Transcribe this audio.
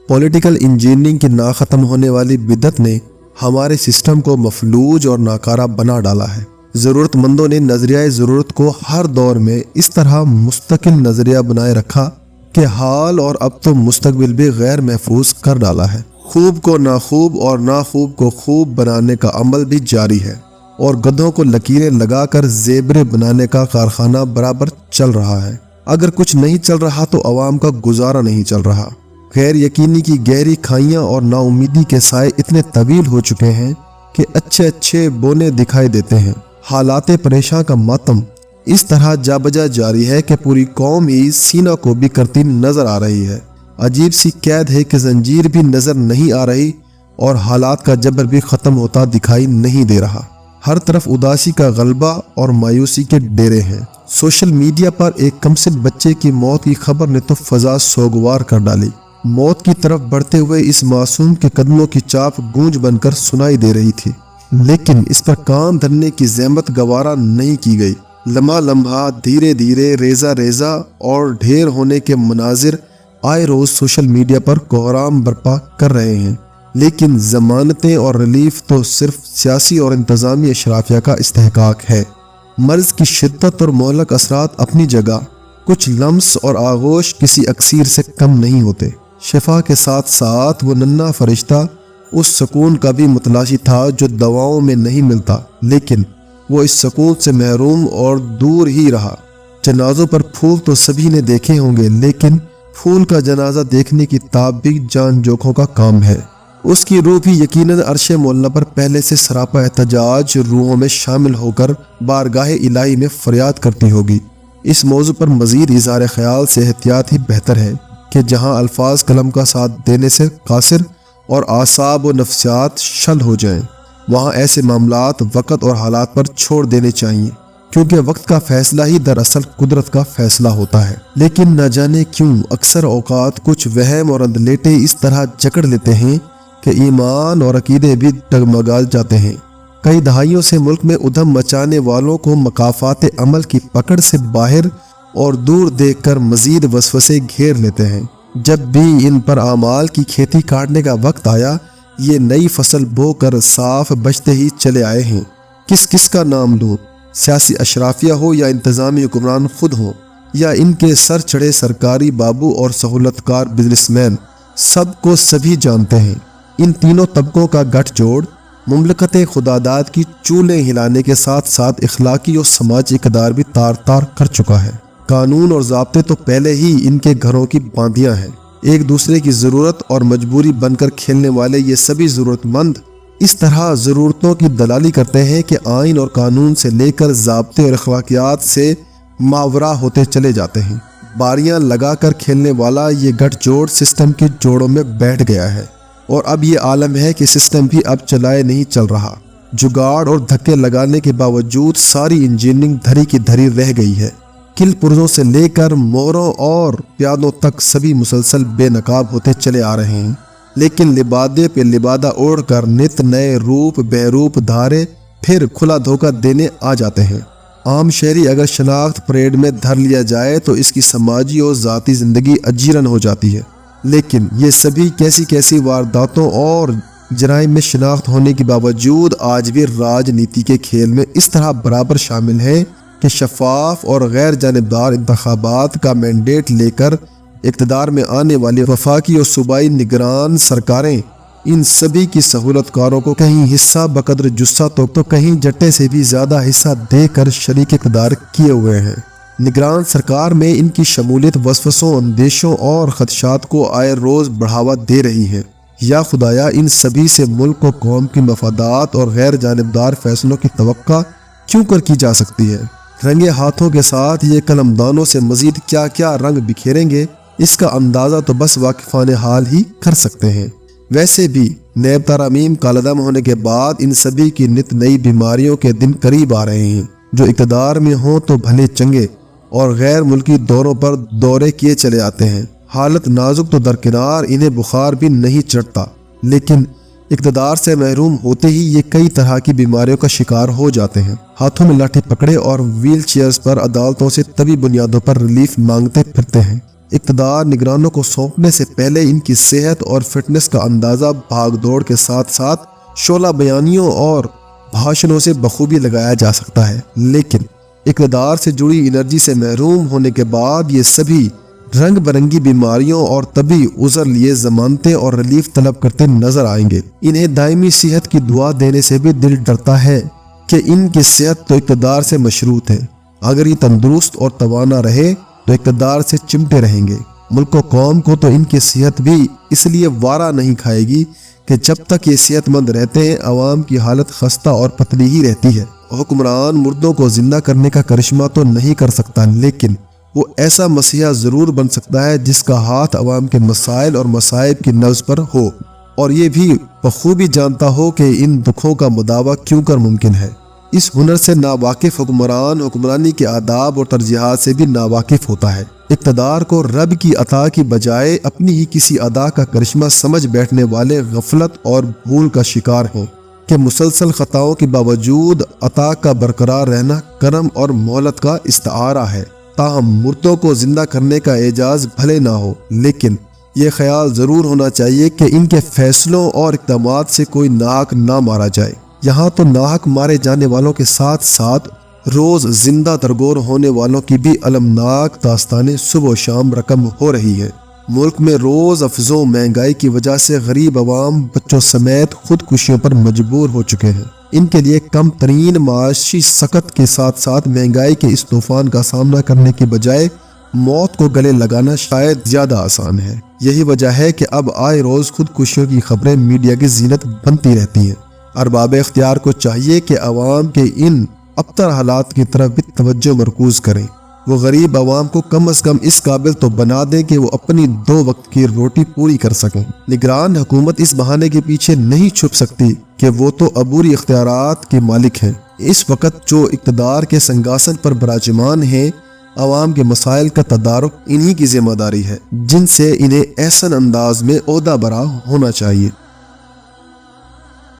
Political engineering کی ناختم ہونے والی بدعت نے ہمارے سسٹم کو مفلوج اور ناکارہ بنا ڈالا ہے۔ ضرورت مندوں نے نظریہ ضرورت کو ہر دور میں اس طرح مستقل نظریہ بنائے رکھا کہ حال اور اب تو مستقبل بھی غیر محفوظ کر ڈالا ہے۔ خوب کو ناخوب اور ناخوب کو خوب بنانے کا عمل بھی جاری ہے اور گدھوں کو لکیریں لگا کر زیبریں بنانے کا کارخانہ برابر چل رہا ہے۔ اگر کچھ نہیں چل رہا تو عوام کا گزارا نہیں چل رہا۔ غیر یقینی کی گہری کھائیاں اور نا امیدی کے سائے اتنے طویل ہو چکے ہیں کہ اچھے بونے دکھائی دیتے ہیں۔ حالات پریشاں کا ماتم اس طرح جا بجا جاری ہے کہ پوری قوم ہی سینہ کو بھی کرتی نظر آ رہی ہے۔ عجیب سی قید ہے کہ زنجیر بھی نظر نہیں آ رہی اور حالات کا جبر بھی ختم ہوتا دکھائی نہیں دے رہا۔ ہر طرف اداسی کا غلبہ اور مایوسی کے ڈیرے ہیں۔ سوشل میڈیا پر ایک کمسن بچے کی موت کی خبر نے تو فضا سوگوار کر ڈالی۔ موت کی طرف بڑھتے ہوئے اس معصوم کے قدموں کی چاپ گونج بن کر سنائی دے رہی تھی، لیکن اس پر کان دھرنے کی زحمت گوارا نہیں کی گئی۔ لمحہ لمحہ دھیرے دھیرے ریزہ ریزہ اور ڈھیر ہونے کے مناظر آئے روز سوشل میڈیا پر کوہرام برپا کر رہے ہیں، لیکن ضمانتیں اور ریلیف تو صرف سیاسی اور انتظامی اشرافیہ کا استحقاق ہے۔ مرض کی شدت اور مہلک اثرات اپنی جگہ، کچھ لمس اور آغوش کسی اکسیر سے کم نہیں ہوتے۔ شفا کے ساتھ ساتھ وہ ننھا فرشتہ اس سکون کا بھی متلاشی تھا جو دواؤں میں نہیں ملتا، لیکن وہ اس سکون سے محروم اور دور ہی رہا۔ جنازوں پر پھول تو سبھی نے دیکھے ہوں گے، لیکن پھول کا جنازہ دیکھنے کی تاب بھی جان جوکھوں کا کام ہے۔ اس کی روح بھی یقیناً عرش مولا پر پہلے سے سراپا احتجاج روحوں میں شامل ہو کر بارگاہ الہی میں فریاد کرتی ہوگی۔ اس موضوع پر مزید اظہار خیال سے احتیاط ہی بہتر ہے کہ جہاں الفاظ قلم کا ساتھ دینے سے قاصر اور اعصاب و نفسیات شل ہو جائیں، وہاں ایسے معاملات وقت اور حالات پر چھوڑ دینے چاہیے، کیونکہ وقت کا فیصلہ ہی دراصل قدرت کا فیصلہ ہوتا ہے۔ لیکن نہ جانے کیوں اکثر اوقات کچھ وہم اور اندلیٹے اس طرح جکڑ لیتے ہیں کہ ایمان اور عقیدے بھی ڈگمگا جاتے ہیں۔ کئی دہائیوں سے ملک میں ادھم مچانے والوں کو مقافات عمل کی پکڑ سے باہر اور دور دیکھ کر مزید وسوسے گھیر لیتے ہیں۔ جب بھی ان پر اعمال کی کھیتی کاٹنے کا وقت آیا، یہ نئی فصل بو کر صاف بچتے ہی چلے آئے ہیں۔ کس کا نام لوں؟ سیاسی اشرافیہ ہو یا انتظامی حکمران خود ہوں یا ان کے سر چڑھے سرکاری بابو اور سہولت کار بزنس مین، سب کو سبھی جانتے ہیں۔ ان تینوں طبقوں کا گٹھ جوڑ مملکت خداداد کی چولیں ہلانے کے ساتھ ساتھ اخلاقی اور سماجی اقدار بھی تار تار کر چکا ہے۔ قانون اور ضابطے تو پہلے ہی ان کے گھروں کی باندیاں ہیں۔ ایک دوسرے کی ضرورت اور مجبوری بن کر کھیلنے والے یہ سبھی ضرورت مند اس طرح ضرورتوں کی دلالی کرتے ہیں کہ آئین اور قانون سے لے کر ضابطے اور اخلاقیات سے ماورا ہوتے چلے جاتے ہیں۔ باریاں لگا کر کھیلنے والا یہ گٹھ جوڑ سسٹم کے جوڑوں میں بیٹھ گیا ہے، اور اب یہ عالم ہے کہ سسٹم بھی اب چلائے نہیں چل رہا۔ جگاڑ اور دھکے لگانے کے باوجود ساری انجینئرنگ دھری کی دھری رہ گئی ہے۔ کل پرزوں سے لے کر موروں اور پیادوں تک سبھی مسلسل بے نقاب ہوتے چلے آ رہے ہیں، لیکن لبادے پہ لبادہ اوڑھ کر نت نئے روپ بہروپ دھارے پھر کھلا دھوکہ دینے آ جاتے ہیں۔ عام شہری اگر شناخت پریڈ میں دھر لیا جائے تو اس کی سماجی اور ذاتی زندگی اجیرن ہو جاتی ہے، لیکن یہ سبھی کیسی وارداتوں اور جرائم میں شناخت ہونے کے باوجود آج بھی راجنیتی کے کھیل میں اس طرح برابر شامل ہیں کہ شفاف اور غیر جانبدار انتخابات کا مینڈیٹ لے کر اقتدار میں آنے والی وفاقی اور صوبائی نگران سرکاریں ان سبھی کی سہولت کاروں کو کہیں حصہ بقدر جثہ تو کہیں جٹے سے بھی زیادہ حصہ دے کر شریک اقتدار کیے ہوئے ہیں۔ نگران سرکار میں ان کی شمولیت وسوسوں، اندیشوں اور خدشات کو آئے روز بڑھاوا دے رہی ہے۔ یا خدایا، ان سبھی سے ملک و قوم کی مفادات اور غیر جانبدار فیصلوں کی توقع کیوں کر کی جا سکتی ہے؟ رنگے ہاتھوں کے ساتھ یہ قلمدانوں سے مزید کیا کیا رنگ بکھیریں گے، اس کا اندازہ تو بس واقفان حال ہی کر سکتے ہیں۔ ویسے بھی نیب ترامیم کالعدم ہونے کے بعد ان سبھی کی نت نئی بیماریوں کے دن قریب آ رہے ہیں۔ جو اقتدار میں ہوں تو بھلے چنگے اور غیر ملکی دوروں پر دورے کیے چلے آتے ہیں۔ حالت نازک تو درکنار، انہیں بخار بھی نہیں چڑھتا، لیکن اقتدار سے محروم ہوتے ہی یہ کئی طرح کی بیماریوں کا شکار ہو جاتے ہیں۔ ہاتھوں میں لاٹھی پکڑے اور ویل چیئرز پر عدالتوں سے طبی بنیادوں پر ریلیف مانگتے پھرتے ہیں۔ اقتدار نگرانوں کو سونپنے سے پہلے ان کی صحت اور فٹنس کا اندازہ بھاگ دوڑ کے ساتھ ساتھ شعلہ بیانیوں اور بھاشنوں سے بخوبی لگایا جا سکتا ہے، لیکن اقتدار سے جڑی انرجی سے محروم ہونے کے بعد یہ سبھی رنگ برنگی بیماریوں اور طبی عذر لیے ضمانتیں اور ریلیف طلب کرتے نظر آئیں گے۔ انہیں دائمی صحت کی دعا دینے سے بھی دل ڈرتا ہے کہ ان کی صحت تو اقتدار سے مشروط ہے، اگر یہ تندرست اور توانا رہے تو اقتدار سے چمٹے رہیں گے۔ ملک و قوم کو تو ان کی صحت بھی اس لیے وارا نہیں کھائے گی کہ جب تک یہ صحت مند رہتے ہیں عوام کی حالت خستہ اور پتلی ہی رہتی ہے۔ حکمران مردوں کو زندہ کرنے کا کرشمہ تو نہیں کر سکتا، لیکن وہ ایسا مسیحا ضرور بن سکتا ہے جس کا ہاتھ عوام کے مسائل اور مصائب کی نبض پر ہو، اور یہ بھی بخوبی جانتا ہو کہ ان دکھوں کا مداوع کیوں کر ممکن ہے۔ اس ہنر سے ناواقف حکمران حکمرانی کے آداب اور ترجیحات سے بھی ناواقف ہوتا ہے۔ اقتدار کو رب کی عطا کی بجائے اپنی ہی کسی ادا کا کرشمہ سمجھ بیٹھنے والے غفلت اور بھول کا شکار ہوں کہ مسلسل خطاؤں کے باوجود عطا کا برقرار رہنا کرم اور مہلت کا استعارہ ہے۔ تاہم مردوں کو زندہ کرنے کا اعجاز بھلے نہ ہو، لیکن یہ خیال ضرور ہونا چاہیے کہ ان کے فیصلوں اور اقدامات سے کوئی ناحق نہ مارا جائے۔ یہاں تو ناحق مارے جانے والوں کے ساتھ ساتھ روز زندہ ترگور ہونے والوں کی بھی المناک داستانیں صبح و شام رقم ہو رہی ہے۔ ملک میں روز افزوں مہنگائی کی وجہ سے غریب عوام بچوں سمیت خودکشیوں پر مجبور ہو چکے ہیں۔ ان کے لیے کم ترین معاشی سقط کے ساتھ ساتھ مہنگائی کے اس طوفان کا سامنا کرنے کی بجائے موت کو گلے لگانا شاید زیادہ آسان ہے۔ یہی وجہ ہے کہ اب آئے روز خودکشیوں کی خبریں میڈیا کی زینت بنتی رہتی ہیں۔ ارباب اختیار کو چاہیے کہ عوام کے ان ابتر حالات کی طرف بھی توجہ مرکوز کریں۔ وہ غریب عوام کو کم از کم اس قابل تو بنا دیں کہ وہ اپنی 2 وقت کی روٹی پوری کر سکیں۔ نگران حکومت اس بہانے کے پیچھے نہیں چھپ سکتی کہ وہ تو عبوری اختیارات کے مالک ہیں۔ اس وقت جو اقتدار کے سنگاسن پر براجمان ہیں، عوام کے مسائل کا تدارک انہی کی ذمہ داری ہے، جن سے انہیں احسن انداز میں عہدہ برا ہونا چاہیے۔